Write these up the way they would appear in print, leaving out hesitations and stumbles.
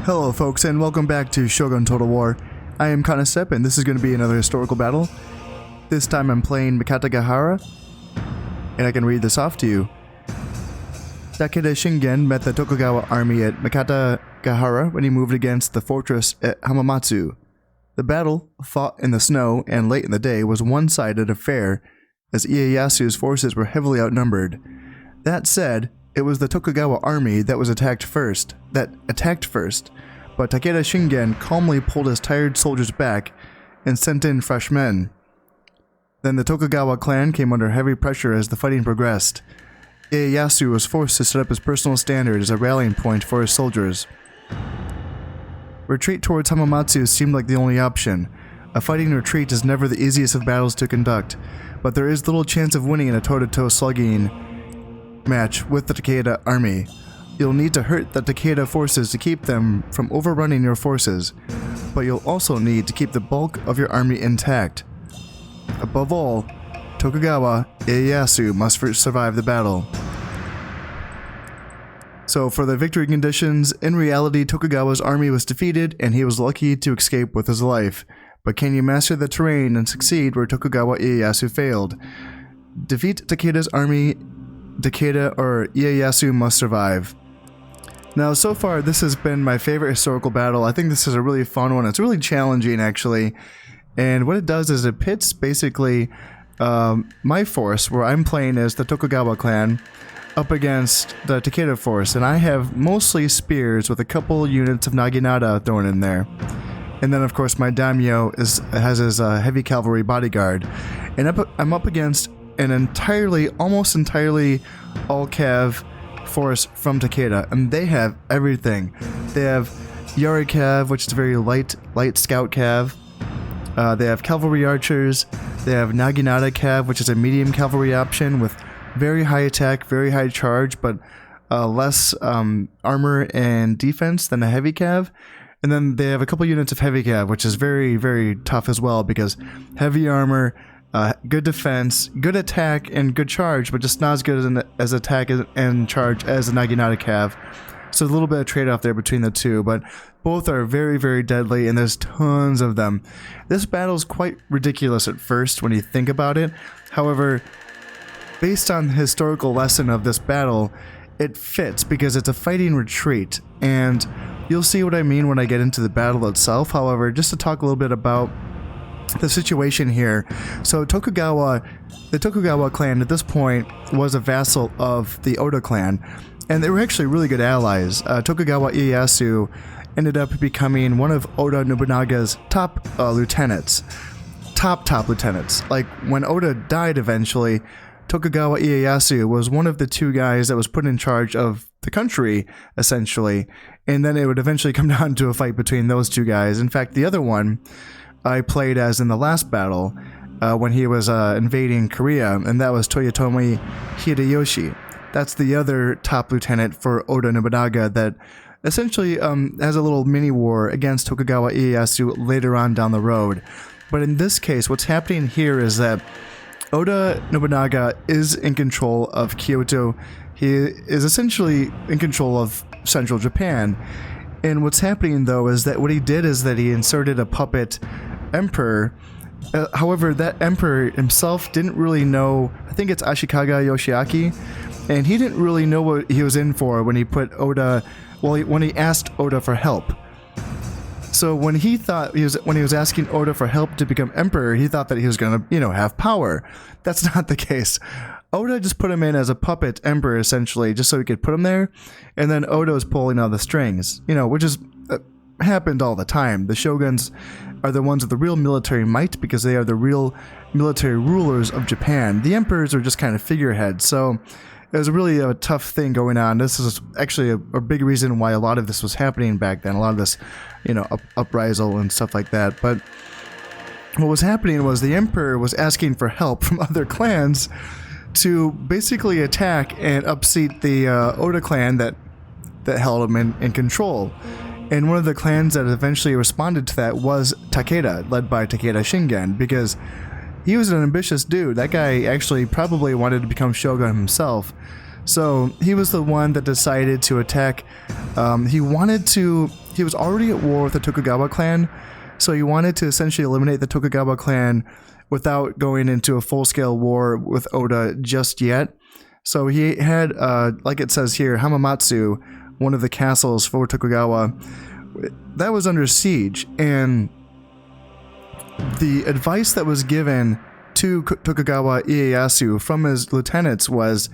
Hello folks, and welcome back to Shogun Total War. I am Kanastep, and this is going to be another historical battle. This time I'm playing Mikata Hara, and I can read this off to you. Takeda Shingen met the Tokugawa army at Mikata Hara when he moved against the fortress at Hamamatsu. The battle, fought in the snow and late in the day, was a one-sided affair, as Ieyasu's forces were heavily outnumbered. That said, it was the Tokugawa army that attacked first, but Takeda Shingen calmly pulled his tired soldiers back and sent in fresh men. Then the Tokugawa clan came under heavy pressure as the fighting progressed. Ieyasu was forced to set up his personal standard as a rallying point for his soldiers. Retreat towards Hamamatsu seemed like the only option. A fighting retreat is never the easiest of battles to conduct, but there is little chance of winning in a toe-to-toe slugging match with the Takeda army. You'll need to hurt the Takeda forces to keep them from overrunning your forces, but you'll also need to keep the bulk of your army intact. Above all, Tokugawa Ieyasu must survive the battle. So for the victory conditions, in reality Tokugawa's army was defeated and he was lucky to escape with his life. But can you master the terrain and succeed where Tokugawa Ieyasu failed? Defeat Takeda's army. Takeda or Ieyasu must survive. Now, so far, this has been my favorite historical battle. I think this is a really fun one. It's really challenging, actually. And what it does is it pits, basically, my force, where I'm playing as the Tokugawa clan, up against the Takeda force. And I have mostly spears with a couple units of Naginata thrown in there. And then, of course, my daimyo has his heavy cavalry bodyguard. And I'm up against an almost entirely all-cav force from Takeda, and they have everything. They have Yari cav, which is a very light scout cav. They have cavalry archers. They have Naginata cav, which is a medium cavalry option with very high attack, very high charge, but less armor and defense than a heavy cav. And then they have a couple units of heavy cav, which is very, very tough as well, because heavy armor, good defense, good attack, and good charge, but just not as good as attack and charge as the Naginata cav. So a little bit of trade-off there between the two, but both are very, very deadly, and there's tons of them. This battle is quite ridiculous at first when you think about it. However, based on the historical lesson of this battle, it fits because it's a fighting retreat, and you'll see what I mean when I get into the battle itself. However, just to talk a little bit about the situation here. So the Tokugawa clan at this point was a vassal of the Oda clan, and they were actually really good allies. Tokugawa Ieyasu ended up becoming one of Oda Nobunaga's top lieutenants. Top lieutenants. Like, when Oda died eventually, Tokugawa Ieyasu was one of the two guys that was put in charge of the country, essentially, and then it would eventually come down to a fight between those two guys. In fact, the other one I played as in the last battle when he was invading Korea, and that was Toyotomi Hideyoshi. That's the other top lieutenant for Oda Nobunaga that essentially has a little mini-war against Tokugawa Ieyasu later on down the road. But in this case, what's happening here is that Oda Nobunaga is in control of Kyoto. He is essentially in control of central Japan. And what's happening, though, is that what he did is that he inserted a puppet emperor. However, that emperor himself didn't really know, I think it's Ashikaga Yoshiaki, and he didn't really know what he was in for when he put Oda, when he asked Oda for help. So when he was asking Oda for help to become emperor, he thought that he was going to, have power. That's not the case. Oda just put him in as a puppet emperor, essentially, just so he could put him there, and then Oda was pulling all the strings, which is happened all the time. The shoguns are the ones with the real military might because they are the real military rulers of Japan. The emperors are just kind of figureheads, so it was really a tough thing going on. This is actually a big reason why a lot of this was happening back then, a lot of this, uprisal and stuff like that. But what was happening was the emperor was asking for help from other clans to basically attack and upseat the Oda clan that held him in control. And one of the clans that eventually responded to that was Takeda, led by Takeda Shingen, because he was an ambitious dude. That guy actually probably wanted to become shogun himself. So he was the one that decided to attack. He was already at war with the Tokugawa clan, so he wanted to essentially eliminate the Tokugawa clan without going into a full-scale war with Oda just yet. So he had, like it says here, Hamamatsu, one of the castles for Tokugawa, that was under siege, and the advice that was given to Tokugawa Ieyasu from his lieutenants was,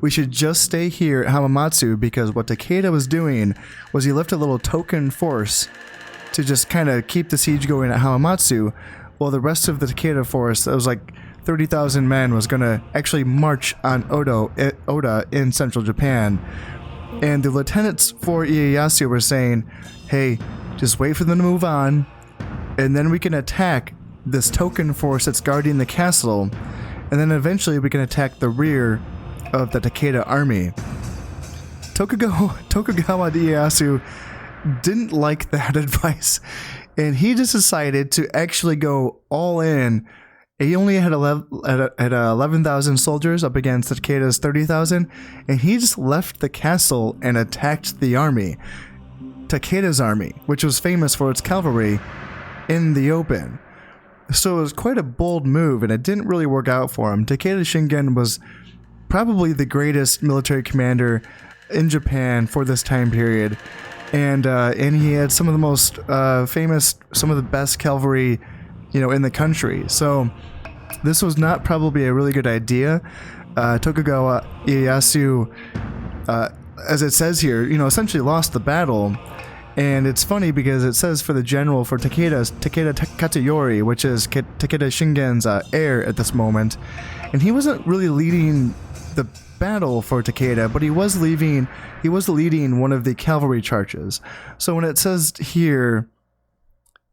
we should just stay here at Hamamatsu, because what Takeda was doing was he left a little token force to just kind of keep the siege going at Hamamatsu, while the rest of the Takeda force, that was like 30,000 men, was going to actually march on Oda in central Japan. And the lieutenants for Ieyasu were saying, hey, just wait for them to move on, and then we can attack this token force that's guarding the castle, and then eventually we can attack the rear of the Takeda army. Tokugawa Ieyasu didn't like that advice, and he just decided to actually go all in. He only had 11,000 soldiers up against Takeda's 30,000, and he just left the castle and attacked the army. Takeda's army, which was famous for its cavalry, in the open. So it was quite a bold move, and it didn't really work out for him. Takeda Shingen was probably the greatest military commander in Japan for this time period, and he had some of the most famous, some of the best cavalry, in the country. So this was not probably a really good idea. Tokugawa Ieyasu, as it says here, essentially lost the battle. And it's funny because it says for the general for Takeda Katsuyori, which is Takeda Shingen's heir at this moment, and he wasn't really leading the battle for Takeda, but he was leading one of the cavalry charges. So when it says here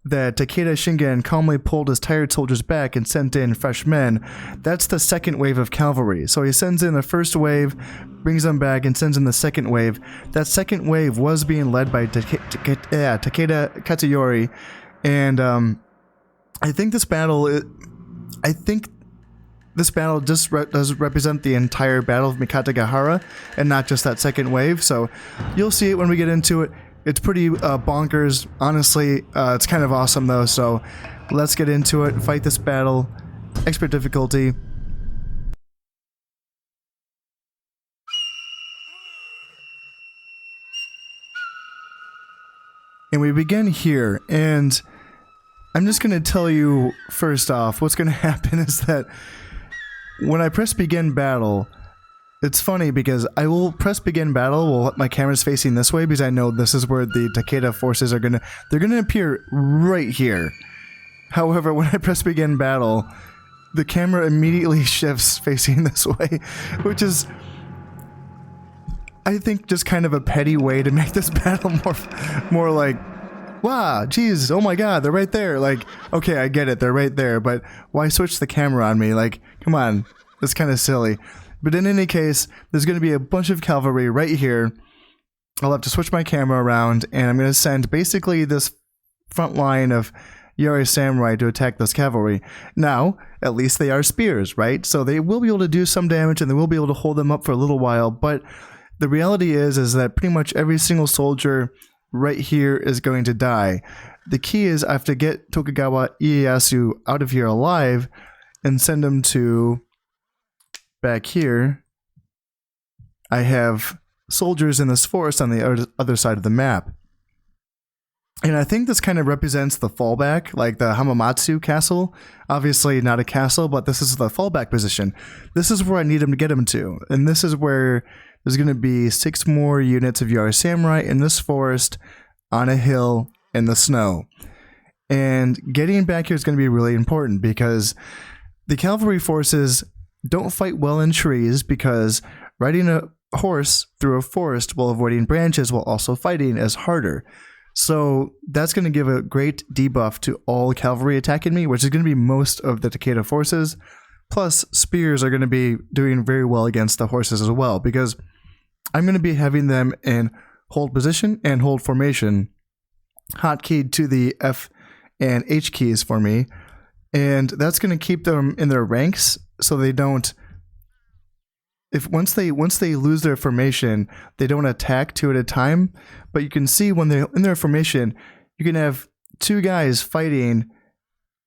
that Takeda Shingen calmly pulled his tired soldiers back and sent in fresh men, that's the second wave of cavalry. So he sends in the first wave, brings them back, and sends in the second wave. That second wave was being led by Takeda Katsuyori, and I think this battle just does represent the entire Battle of Mikata Hara, and not just that second wave. So you'll see it when we get into it. It's pretty bonkers, honestly. It's kind of awesome though, so let's get into it, fight this battle, expert difficulty. And we begin here, and I'm just going to tell you first off, what's going to happen is that when I press begin battle, it's funny because I will press begin battle while my camera's facing this way, because I know this is where the Takeda forces are they're gonna appear right here. However, when I press begin battle, the camera immediately shifts facing this way, which is, I think, just kind of a petty way to make this battle more like, wow, geez, oh my god, they're right there. Like, okay, I get it, they're right there, but why switch the camera on me? Like, come on, that's kind of silly. But in any case, there's going to be a bunch of cavalry right here. I'll have to switch my camera around, and I'm going to send basically this front line of Yari samurai to attack this cavalry. Now, at least they are spears, right? So they will be able to do some damage, and they will be able to hold them up for a little while, but the reality is that pretty much every single soldier right here is going to die. The key is I have to get Tokugawa Ieyasu out of here alive and send him to back here. I have soldiers in this forest on the other side of the map. And I think this kind of represents the fallback, like the Hamamatsu castle. Obviously not a castle, but this is the fallback position. This is where I need him to get him to. And this is where there's going to be 6 more units of Yari Samurai in this forest on a hill in the snow. And getting back here is going to be really important because the cavalry forces don't fight well in trees, because riding a horse through a forest while avoiding branches while also fighting is harder. So that's going to give a great debuff to all cavalry attacking me, which is going to be most of the Takeda forces. Plus, spears are going to be doing very well against the horses as well, because I'm going to be having them in hold position and hold formation, hotkeyed to the F and H keys for me, and that's going to keep them in their ranks so they don't if once they lose their formation, they don't attack two at a time. But you can see when they're in their formation, you can have two guys fighting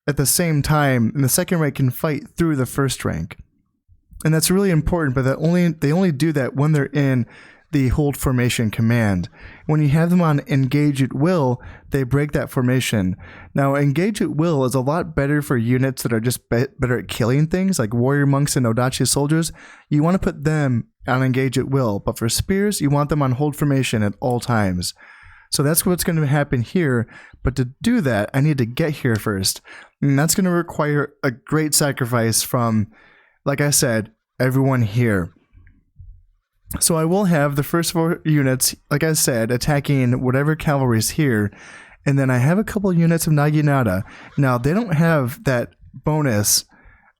at the same time, and the second rank can fight through the first rank. And that's really important, but they only do that when they're in the hold formation command. When you have them on engage at will, they break that formation. Now, engage at will is a lot better for units that are just better at killing things, like warrior monks and Odachi soldiers. You want to put them on engage at will, but for spears, you want them on hold formation at all times. So that's what's going to happen here, but to do that, I need to get here first. And that's going to require a great sacrifice from, like I said, everyone here. So I will have the first 4 units, like I said, attacking whatever cavalry's here, and then I have a couple units of Naginata. Now, they don't have that bonus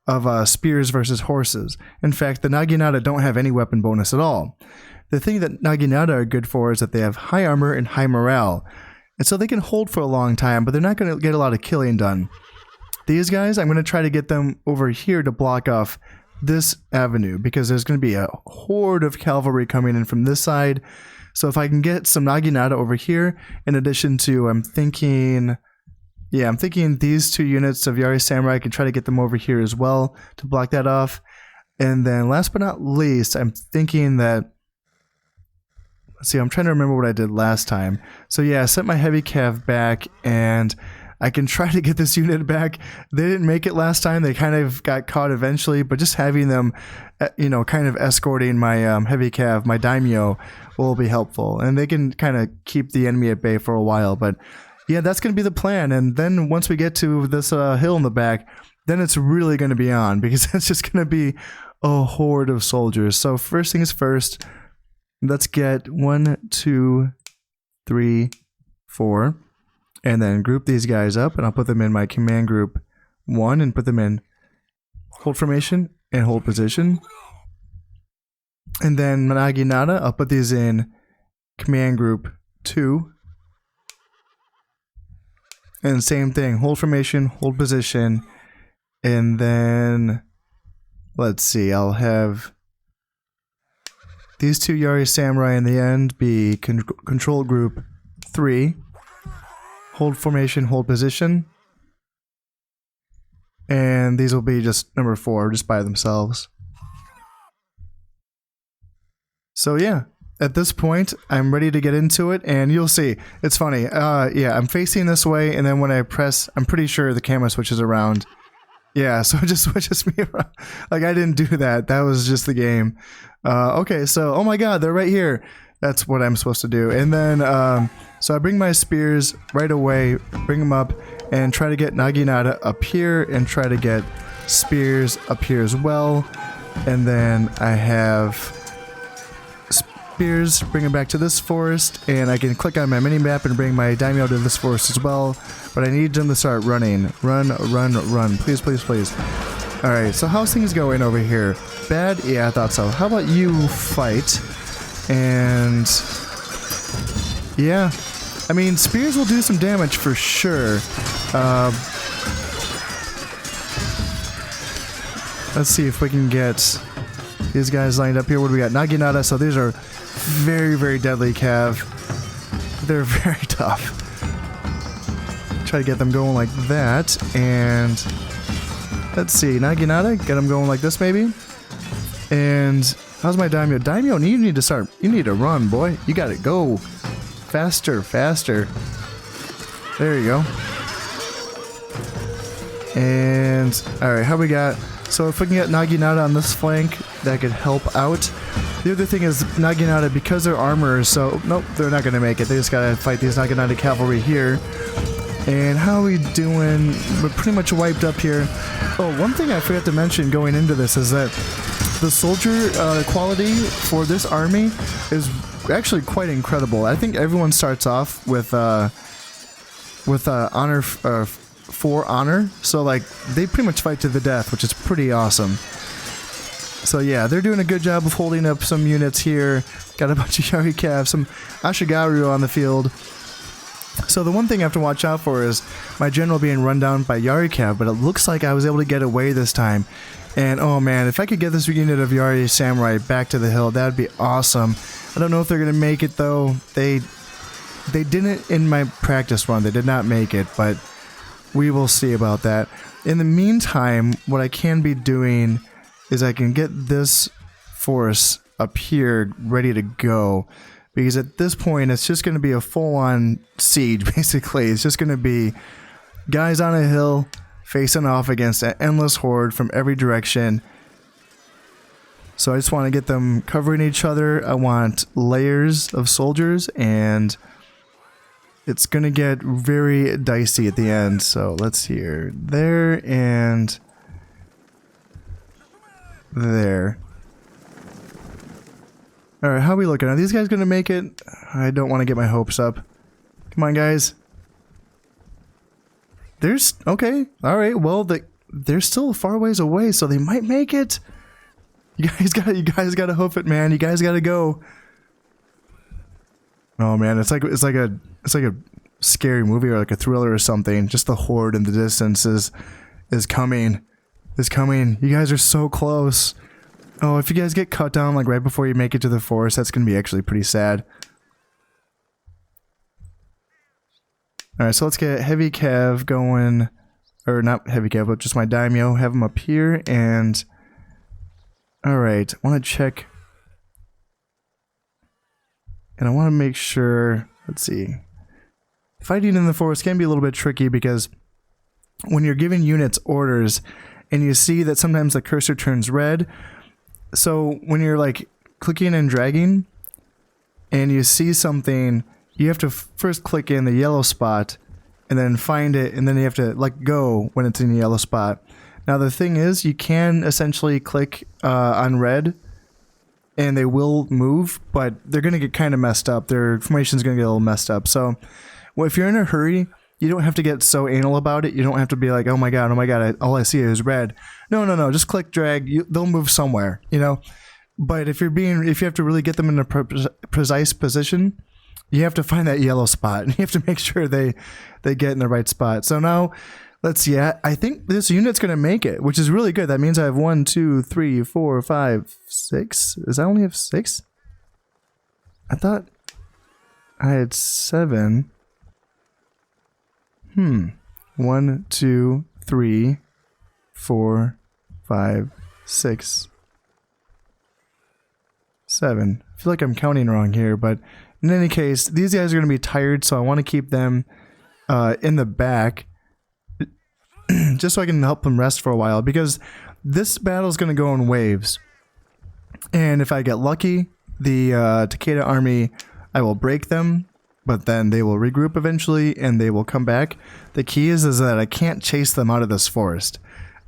of spears versus horses. In fact, the Naginata don't have any weapon bonus at all. The thing that Naginata are good for is that they have high armor and high morale, and so they can hold for a long time, but they're not going to get a lot of killing done. These guys, I'm going to try to get them over here to block off this avenue, because there's going to be a horde of cavalry coming in from this side. So if I can get some Naginata over here, in addition to, I'm thinking these 2 units of Yari Samurai, I can try to get them over here as well to block that off. And then last but not least, I'm thinking that, let's see, I'm trying to remember what I did last time. So yeah, I sent my heavy cav back, and I can try to get this unit back. They didn't make it last time. They kind of got caught eventually, but just having them, kind of escorting my heavy cav, my daimyo, will be helpful. And they can kind of keep the enemy at bay for a while. But yeah, that's going to be the plan. And then once we get to this hill in the back, then it's really going to be on, because it's just going to be a horde of soldiers. So first things first, let's get 1, 2, 3, 4. And then group these guys up, and I'll put them in my command group 1 and put them in hold formation and hold position. And then Naginata, I'll put these in command group 2. And same thing, hold formation, hold position. And then, let's see, I'll have these 2 Yari Samurai in the end be control group 3. Hold formation, hold position. And these will be just number 4, just by themselves. So yeah, at this point, I'm ready to get into it, and you'll see. It's funny. Yeah, I'm facing this way, and then when I press, I'm pretty sure the camera switches around. Yeah, so it just switches me around. Like, I didn't do that. That was just the game. Okay, so, oh my god, they're right here. That's what I'm supposed to do. And then, so I bring my spears right away, bring them up, and try to get Naginata up here, and try to get spears up here as well. And then I have spears, bring them back to this forest, and I can click on my mini-map and bring my daimyo to this forest as well. But I need them to start running. Run, run, run. Please, please, please. Alright, so how's things going over here? Bad? Yeah, I thought so. How about you fight? And yeah, I mean, spears will do some damage for sure. Let's see if we can get these guys lined up here. What do we got? Naginata. So these are very, very deadly cav. They're very tough. Try to get them going like that. And let's see, Naginata, get them going like this maybe. And how's my daimyo? Daimyo, you need to start. You need to run, boy. You gotta go. Faster, faster. There you go. And, alright, how we got? So if we can get Naginata on this flank, that could help out. The other thing is, Naginata, because their armor is so... Nope, they're not gonna make it. They just gotta fight these Naginata cavalry here. And how are we doing? We're pretty much wiped up here. Oh, one thing I forgot to mention going into this is that the soldier quality for this army is actually quite incredible. I think everyone starts off with honor for honor, so like they pretty much fight to the death, which is pretty awesome. So yeah, they're doing a good job of holding up some units here. Got a bunch of Yari Cav, some Ashigaru on the field. So the one thing I have to watch out for is my general being run down by Yari Cav, but it looks like I was able to get away this time. And oh man, if I could get this unit of Yari Samurai back to the hill, that would be awesome. I don't know if they're going to make it though. They didn't in my practice run. They did not make it, but we will see about that. In the meantime, what I can be doing is I can get this force up here ready to go. Because at this point, it's just going to be a full-on siege, basically. It's just going to be guys on a hill facing off against an endless horde from every direction. So I just want to get them covering each other. I want layers of soldiers, and it's going to get very dicey at the end. So let's see here. There and there. Alright, how are we looking? Are these guys going to make it? I don't want to get my hopes up. Come on, guys. There's... Okay. Alright, well, they're still far ways away, so they might make it. You guys gotta hope it, man. You guys gotta go. Oh, man. It's like a scary movie or like a thriller or something. Just the horde in the distance is coming. Is coming. You guys are so close. Oh, if you guys get cut down like right before you make it to the forest, that's going to be actually pretty sad. Alright, so let's get heavy cav going. Or not heavy cav, but just my daimyo. Have them up here and... Alright, I want to check... And I want to make sure... Let's see. Fighting in the forest can be a little bit tricky because when you're giving units orders and you see that sometimes the cursor turns red... So when you're like clicking and dragging and you see something, you have to first click in the yellow spot and then find it, and then you have to let go when it's in the yellow spot. Now the thing is, you can essentially click on red and they will move, but they're going to get kind of messed up. Their formation's going to get a little messed up. So well, if you're in a hurry, you don't have to get so anal about it. You don't have to be like, oh my god, all I see is red. No, just click, drag, they'll move somewhere, you know? But if you have to really get them in a precise position, you have to find that yellow spot. And you have to make sure they get in the right spot. So now, let's see, I think this unit's going to make it, which is really good. That means I have 1, 2, 3, 4, 5, 6. Does I only have 6? I thought I had 7. 1, 2, 3, 4, 5, 6, 7. I feel like I'm counting wrong here, but in any case, these guys are going to be tired, so I want to keep them in the back just so I can help them rest for a while, because this battle is going to go in waves. And if I get lucky, the Takeda army, I will break them, but then they will regroup eventually and they will come back. The key is that I can't chase them out of this forest.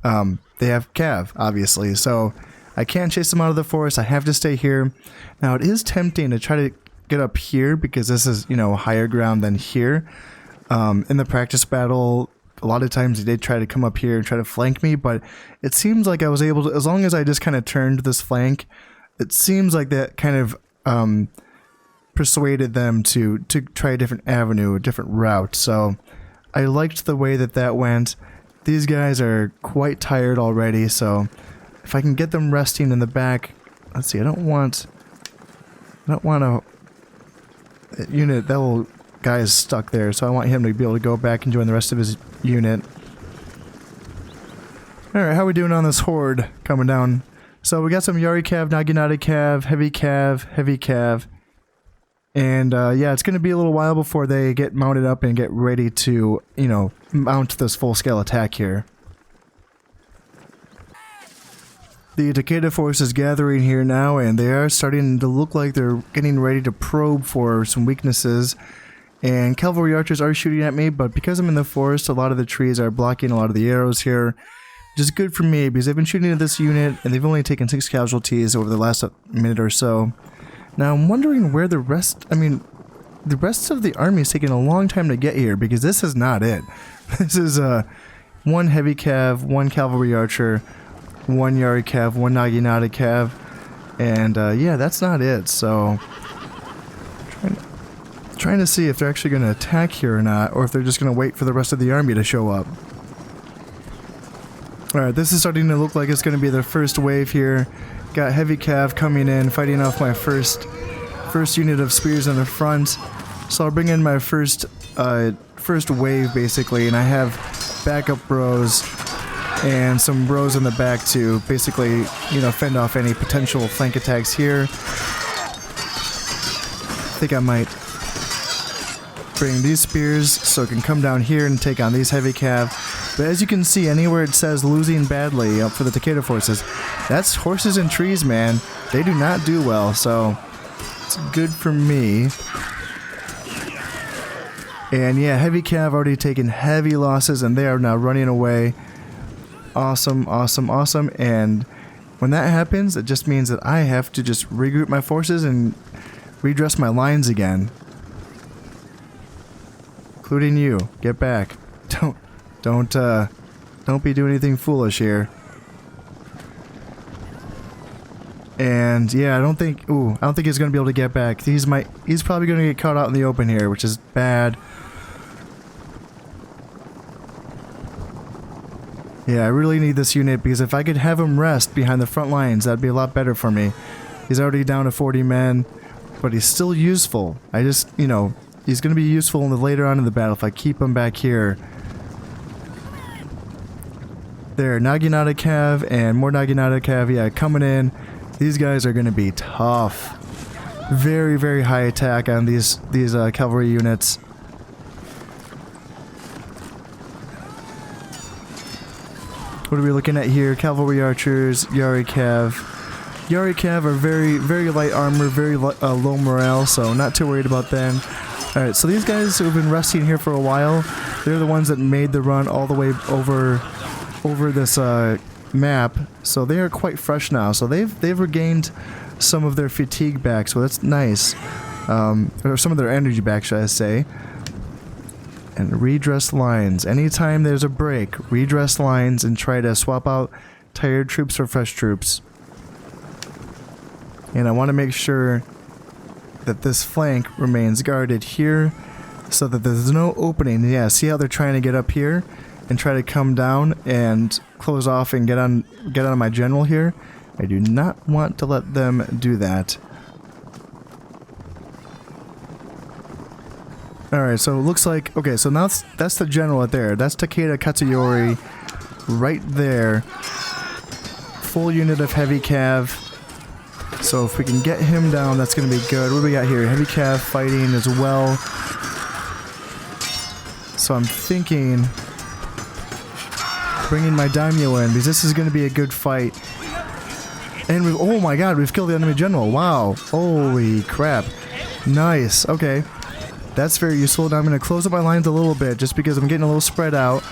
They have cav, obviously, so I can't chase them out of the forest. I have to stay here. Now, it is tempting to try to get up here because this is, you know, higher ground than here. In the practice battle, a lot of times they did try to come up here and try to flank me, but it seems like I was able to, as long as I just kind of turned this flank, it seems like that kind of persuaded them to try a different avenue, a different route. So I liked the way that went. These guys are quite tired already, so if I can get them resting in the back, let's see, I don't want a unit, that little guy is stuck there, so I want him to be able to go back and join the rest of his unit. Alright, how are we doing on this horde coming down? So we got some Yari Cav, Naginata Cav, Heavy Cav, Heavy Cav. And yeah, it's going to be a little while before they get mounted up and get ready to, you know, mount this full-scale attack here. The Takeda force is gathering here now, and they are starting to look like they're getting ready to probe for some weaknesses. And cavalry archers are shooting at me, but because I'm in the forest, a lot of the trees are blocking a lot of the arrows here. Which is good for me, because they've been shooting at this unit, and they've only taken 6 casualties over the last minute or so. Now, I'm wondering where the rest of the army is taking a long time to get here, because this is not it. This is 1 heavy cav, 1 cavalry archer, 1 Yari cav, 1 Naginata cav, and yeah, that's not it. So, trying to see if they're actually going to attack here or not, or if they're just going to wait for the rest of the army to show up. Alright, this is starting to look like it's going to be the first wave here. Got Heavy Cav coming in, fighting off my first unit of spears in the front. So I'll bring in my first wave basically, and I have backup bros and some bros in the back to basically, you know, fend off any potential flank attacks here. I think I might bring these spears so it can come down here and take on these Heavy Cav. But as you can see, anywhere it says losing badly for the Takeda forces, that's horses and trees, man. They do not do well, so it's good for me. And yeah, Heavy Cav already taken heavy losses, and they are now running away. Awesome, awesome, awesome. And when that happens, it just means that I have to just regroup my forces and redress my lines again. Including you. Get back. Don't be doing anything foolish here. And yeah, I don't think he's gonna be able to get back. He's probably gonna get caught out in the open here, which is bad. Yeah, I really need this unit because if I could have him rest behind the front lines, that'd be a lot better for me. He's already down to 40 men, but he's still useful. I just, you know, he's gonna be useful later on in the battle if I keep him back here. There, Naginata Cav and more Naginata Cav, yeah, coming in. These guys are going to be tough. Very, very high attack on these cavalry units. What are we looking at here? Cavalry archers, Yari Cav. Yari Cav are very, very light armor, very low morale, so not too worried about them. Alright, so these guys who have been resting here for a while, they're the ones that made the run all the way over this map, so they are quite fresh now. So they've regained some of their fatigue back, so that's nice. Or some of their energy back, should I say. And redress lines. Anytime there's a break, redress lines and try to swap out tired troops for fresh troops. And I want to make sure that this flank remains guarded here so that there's no opening. Yeah, see how they're trying to get up here and try to come down and close off and get on my general here? I do not want to let them do that. Alright, so it looks like, okay, so now that's the general right there. That's Takeda Katsuyori right there. Full unit of Heavy Cav. So if we can get him down, that's going to be good. What do we got here? Heavy Cav fighting as well. So I'm thinking bringing my daimyo in because this is going to be a good fight. And oh my god, we've killed the enemy general. Wow. Holy crap. Nice. Okay. That's very useful. Now I'm going to close up my lines a little bit just because I'm getting a little spread out.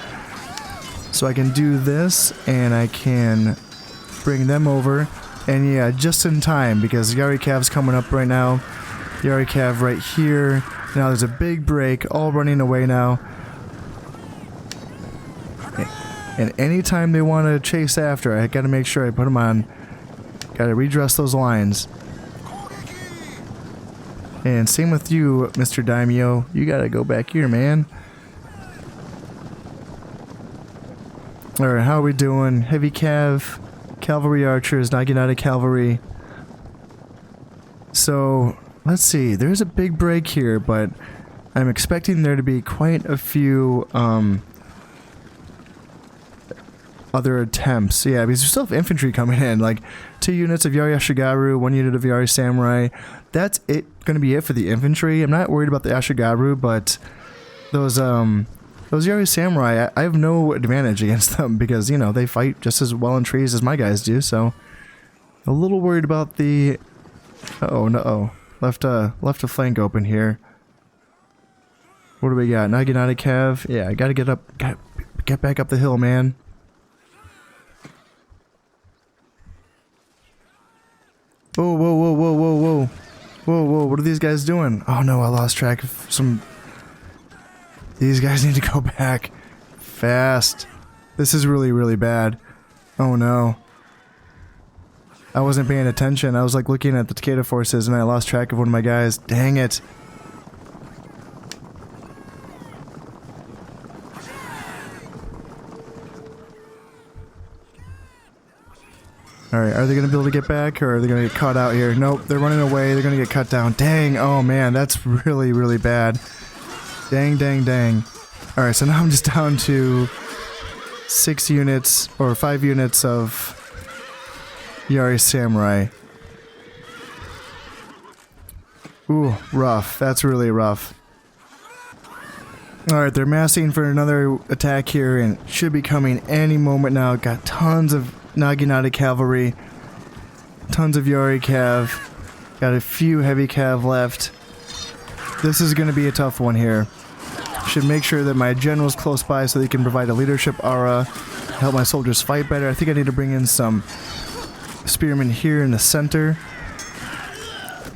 So I can do this and I can bring them over. And yeah, just in time because Yari Cav's coming up right now. Yari Cav right here. Now there's a big break, all running away now. And anytime they want to chase after, I gotta make sure I put them on. Gotta redress those lines. And same with you, Mr. Daimyo. You gotta go back here, man. Alright, how are we doing? Heavy Cav, Cavalry Archers, Naginata Cavalry. So, let's see. There's a big break here, but I'm expecting there to be quite a few, other attempts. Yeah, because we still have infantry coming in, like 2 units of Yari Ashigaru, 1 unit of Yari Samurai. That's gonna be it for the infantry. I'm not worried about the Ashigaru, but those Yari Samurai, I have no advantage against them because, you know, they fight just as well in trees as my guys do, so a little worried about the uh-oh, no. Left a flank open here. What do we got? Naginata Cav. Yeah, I gotta get back up the hill, man. Whoa, whoa, whoa, whoa, whoa, whoa. Whoa, whoa, what are these guys doing? Oh no, I lost track of some... These guys need to go back. Fast. This is really, really bad. Oh no. I wasn't paying attention. I was like looking at the Takeda forces and I lost track of one of my guys. Dang it. Alright, are they going to be able to get back, or are they going to get caught out here? Nope, they're running away. They're going to get cut down. Dang, oh man, that's really, really bad. Dang, dang, dang. Alright, so now I'm just down to 6 units, or 5 units of Yari Samurai. Ooh, rough. That's really rough. Alright, they're massing for another attack here, and should be coming any moment now. Got tons of Naginata cavalry, tons of Yari cav, got a few heavy cav left. This is going to be a tough one here. Should make sure that my general's close by so they can provide a leadership aura, help my soldiers fight better. I think I need to bring in some spearmen here in the center,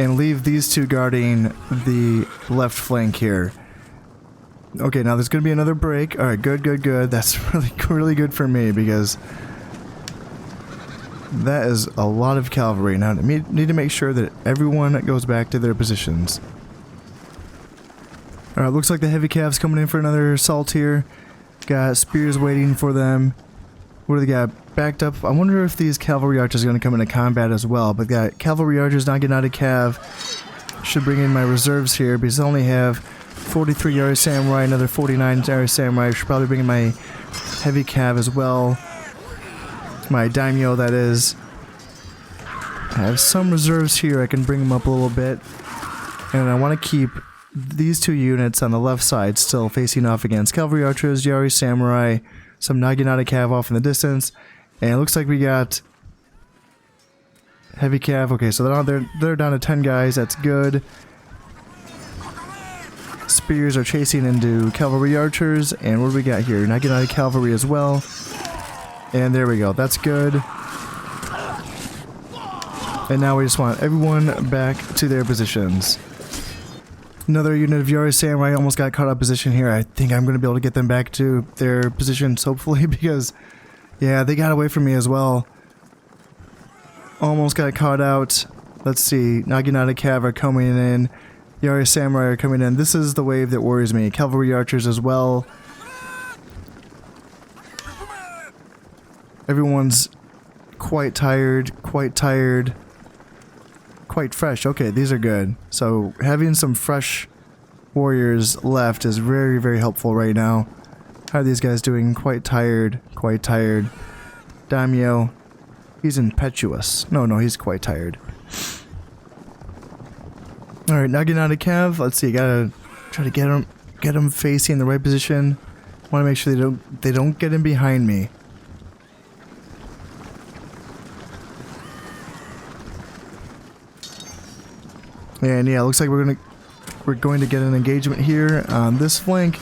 and leave these two guarding the left flank here. Okay, now there's going to be another break. Alright, good, good, good. That's really, really good for me, because that is a lot of cavalry. Now, I need to make sure that everyone goes back to their positions. Alright, looks like the heavy calves coming in for another assault here. Got spears waiting for them. What do they got? Backed up. I wonder if these cavalry archers are going to come into combat as well. But got cavalry archers, Naginata cav. Should bring in my reserves here, because I only have 43 Yari Samurai, another 49 Yari Samurai. Should probably bring in my heavy cav as well. My daimyo, that is. I have some reserves here. I can bring them up a little bit. And I want to keep these two units on the left side still facing off against cavalry archers, Yari Samurai, some Naginata cav off in the distance. And it looks like we got heavy cav. Okay, so they're down to 10 guys. That's good. Spears are chasing into cavalry archers. And what do we got here? Naginata cavalry as well. And there we go. That's good. And now we just want everyone back to their positions. Another unit of Yari Samurai almost got caught up position here. I think I'm going to be able to get them back to their positions, hopefully, because, yeah, they got away from me as well. Almost got caught out. Let's see. Naginata cav are coming in. Yari Samurai are coming in. This is the wave that worries me. Cavalry archers as well. Everyone's quite tired, quite fresh. Okay, these are good. So having some fresh warriors left is very, very helpful right now. How are these guys doing? Quite tired, quite tired. Daimyo, he's impetuous. No, he's quite tired. Alright, Naginata cav. Let's see, gotta try to get them facing the right position. Want to make sure they don't get in behind me. And yeah, looks like we're going to get an engagement here on this flank.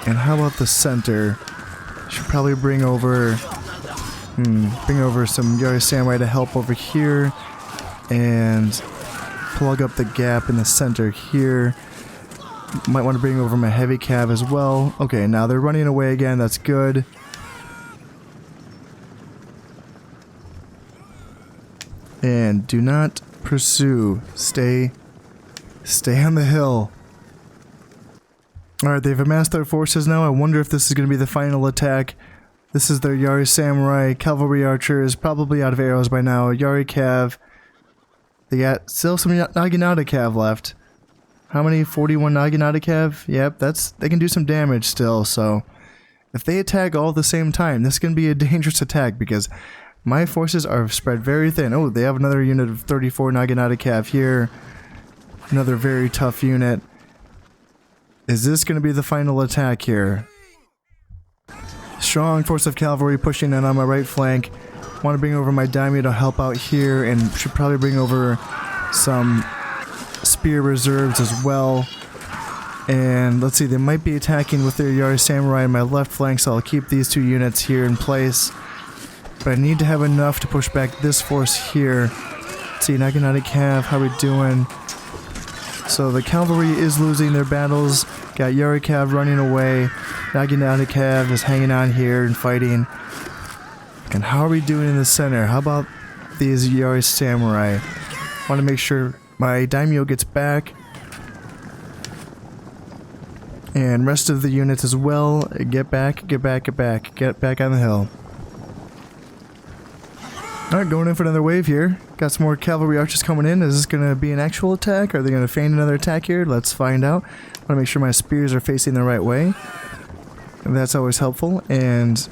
And how about the center? Should probably bring over some Yari Samurai to help over here and plug up the gap in the center here. Might want to bring over my heavy cav as well. Okay, now they're running away again. That's good. And do not pursue. Stay on the hill. Alright, they've amassed their forces now. I wonder if this is going to be the final attack. This is their Yari Samurai, cavalry archers, probably out of arrows by now. Yari cav. They got still some Naginata cav left. How many? 41 Naginata cav? Yep, they can do some damage still, so if they attack all at the same time, this can be a dangerous attack because my forces are spread very thin. Oh, they have another unit of 34 Naginata cav here. Another very tough unit. Is this going to be the final attack here? Strong force of cavalry pushing in on my right flank. Want to bring over my daimyo to help out here, and should probably bring over some spear reserves as well. And let's see, they might be attacking with their Yari Samurai on my left flank, so I'll keep these two units here in place. But I need to have enough to push back this force here. Let's see, Naginata cav, how we doing? So the cavalry is losing their battles. Got Yari cav running away. Naginata cav is hanging on here and fighting. And how are we doing in the center? How about these Yari Samurai? Want to make sure my daimyo gets back. And rest of the units as well. Get back on the hill. Alright, going in for another wave here. Got some more cavalry archers coming in. Is this going to be an actual attack? Are they going to feign another attack here? Let's find out. I want to make sure my spears are facing the right way. That's always helpful. And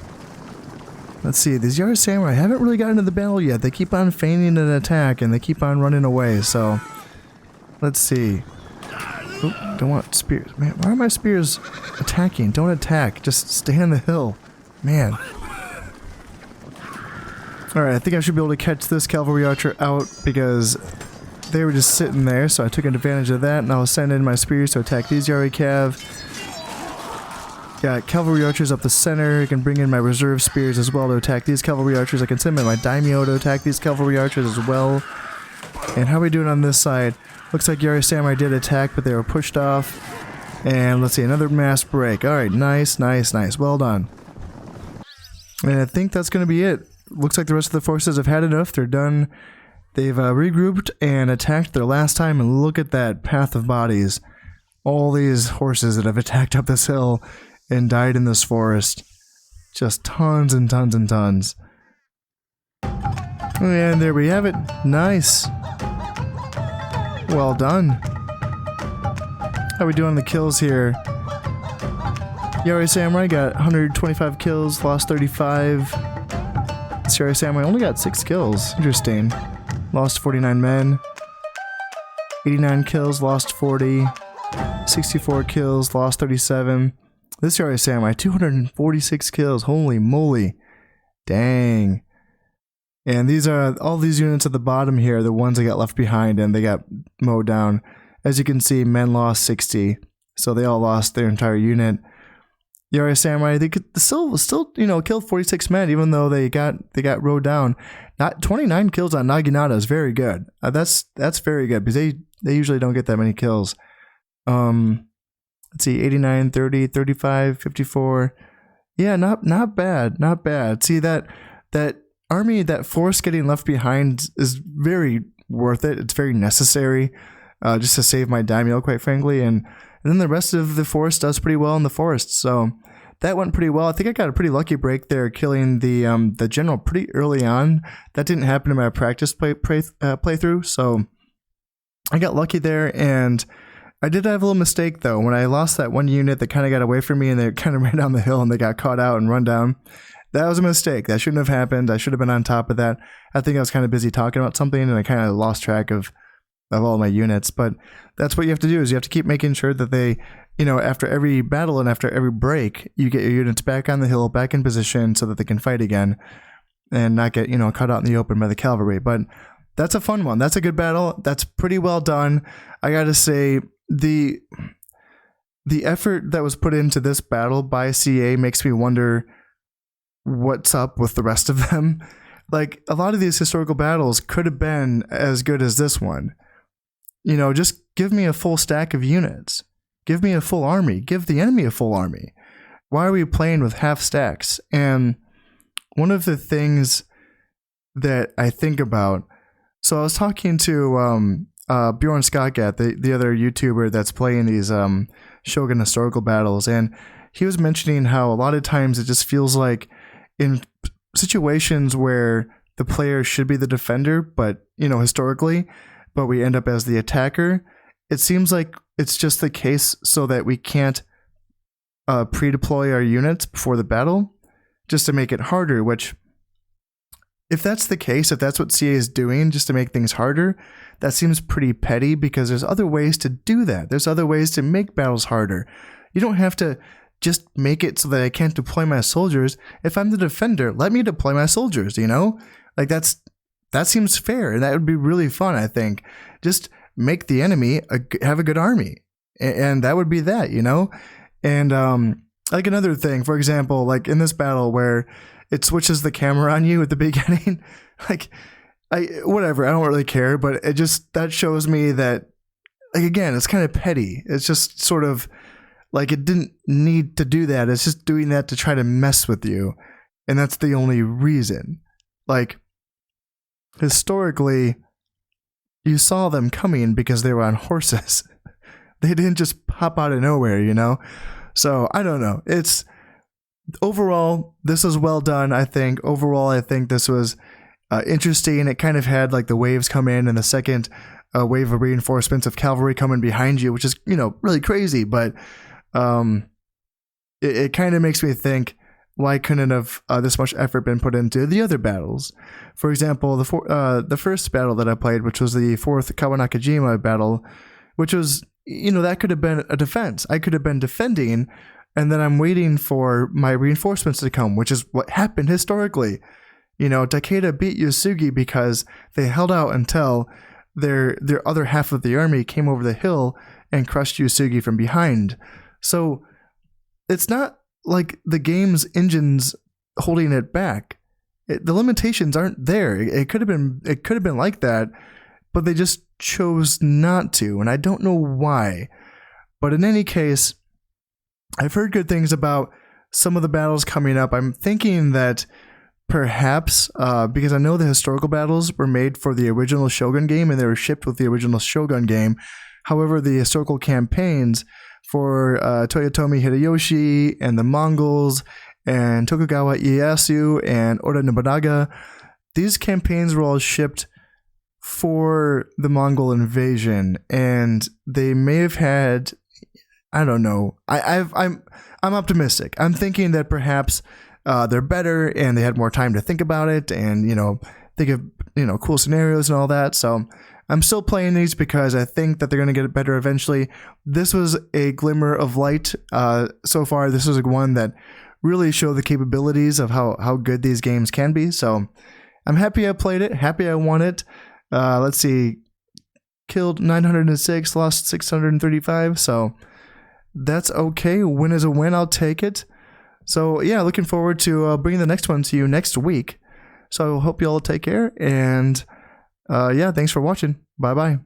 let's see, these Yara Samurai haven't really gotten into the battle yet. They keep on feigning an attack and they keep on running away. So let's see. Oop, don't want spears. Man, why are my spears attacking? Don't attack. Just stay on the hill. Man. Alright, I think I should be able to catch this cavalry archer out because they were just sitting there, so I took advantage of that and I'll send in my spears to attack these Yari Cav. Got cavalry archers up the center. I can bring in my reserve spears as well to attack these cavalry archers. I can send in my daimyo to attack these cavalry archers as well. And how are we doing on this side? Looks like Yari Samurai did attack, but they were pushed off. And let's see, another mass break. Alright, nice, nice, nice. Well done. And I think that's going to be it. Looks like the rest of the forces have had enough. They're done. They've regrouped and attacked their last time, and look at that path of bodies. All these horses that have attacked up this hill and died in this forest. Just tons and tons and tons. And there we have it. Nice. Well done. How are we doing on the kills here? Yari Samurai got 125 kills, lost 35. Yari Samurai only got 6 kills. Interesting. Lost 49 men. 89 kills, lost 40. 64 kills, lost 37. This Yari Samurai, 246 kills. Holy moly. Dang. And these are all these units at the bottom here, the ones that got left behind and they got mowed down. As you can see, men lost 60. So they all lost their entire unit. Yari Samurai, they could still, you know, killed 46 men, even though they got rowed down. Not 29 kills on Naginata is very good. That's very good because they usually don't get that many kills. Let's see, 89, 30, 35, 54. Yeah, not bad, not bad. See that army, that force getting left behind is very worth it. It's very necessary, just to save my daimyo, quite frankly, and then the rest of the force does pretty well in the forest, so that went pretty well. I think I got a pretty lucky break there, killing the general pretty early on. That didn't happen in my practice playthrough, so I got lucky there, and I did have a little mistake though. When I lost that one unit that kind of got away from me and they kind of ran down the hill and they got caught out and run down, that was a mistake. That shouldn't have happened. I should have been on top of that. I think I was kind of busy talking about something and I kind of lost track of all my units, but that's what you have to do, is you have to keep making sure that they, you know, after every battle and after every break, you get your units back on the hill, back in position so that they can fight again and not get, you know, cut out in the open by the cavalry. But that's a fun one. That's a good battle. That's pretty well done. I gotta say, the effort that was put into this battle by CA makes me wonder what's up with the rest of them. Like, a lot of these historical battles could have been as good as this one. You know, just give me a full stack of units. Give me a full army. Give the enemy a full army. Why are we playing with half stacks? And one of the things that I think about, so I was talking to Bjorn Skotgat, the other YouTuber that's playing these Shogun historical battles, and he was mentioning how a lot of times it just feels like in situations where the player should be the defender, but, you know, historically, but we end up as the attacker, it seems like it's just the case so that we can't pre-deploy our units before the battle, just to make it harder, which, if that's the case, if that's what CA is doing just to make things harder, that seems pretty petty because there's other ways to do that. There's other ways to make battles harder. You don't have to just make it so that I can't deploy my soldiers. If I'm the defender, let me deploy my soldiers, you know? Like, that seems fair, and that would be really fun, I think. Just make the enemy have a good army, and that would be that, you know? And like another thing, for example, like in this battle where it switches the camera on you at the beginning, like, whatever, I don't really care, but it just, that shows me that, like, again, it's kind of petty. It's just sort of like it didn't need to do that. It's just doing that to try to mess with you, and that's the only reason. Like, historically, you saw them coming because they were on horses. They didn't just pop out of nowhere, you know? So, I don't know. Overall, this was well done, I think. Overall, I think this was interesting. It kind of had like the waves come in and the second wave of reinforcements of cavalry coming behind you, which is, really crazy. But it kind of makes me think, why couldn't have this much effort been put into the other battles? For example, the first battle that I played, which was the 4th Kawanakajima battle, which was, that could have been a defense. I could have been defending, and then I'm waiting for my reinforcements to come, which is what happened historically. Takeda beat Yasugi because they held out until their other half of the army came over the hill and crushed Yasugi from behind. So it's not like the game's engine's holding it back. The limitations aren't there. It could have been like that, but they just chose not to, and I don't know why. But in any case, I've heard good things about some of the battles coming up. I'm thinking that perhaps, because I know the historical battles were made for the original Shogun game and they were shipped with the original Shogun game. However, the historical campaigns for Toyotomi Hideyoshi and the Mongols and Tokugawa Ieyasu and Oda Nobunaga, these campaigns were all shipped for the Mongol invasion, and they may have had, I don't know. I'm optimistic. I'm thinking that perhaps they're better and they had more time to think about it and think of cool scenarios and all that. So I'm still playing these because I think that they're going to get better eventually. This was a glimmer of light so far. This was one that really showed the capabilities of how good these games can be. So I'm happy I played it. Happy I won it. Let's see. Killed 906, lost 635. So that's okay. Win is a win. I'll take it. So yeah, looking forward to bringing the next one to you next week. So I hope you all take care. And yeah, thanks for watching. Bye-bye.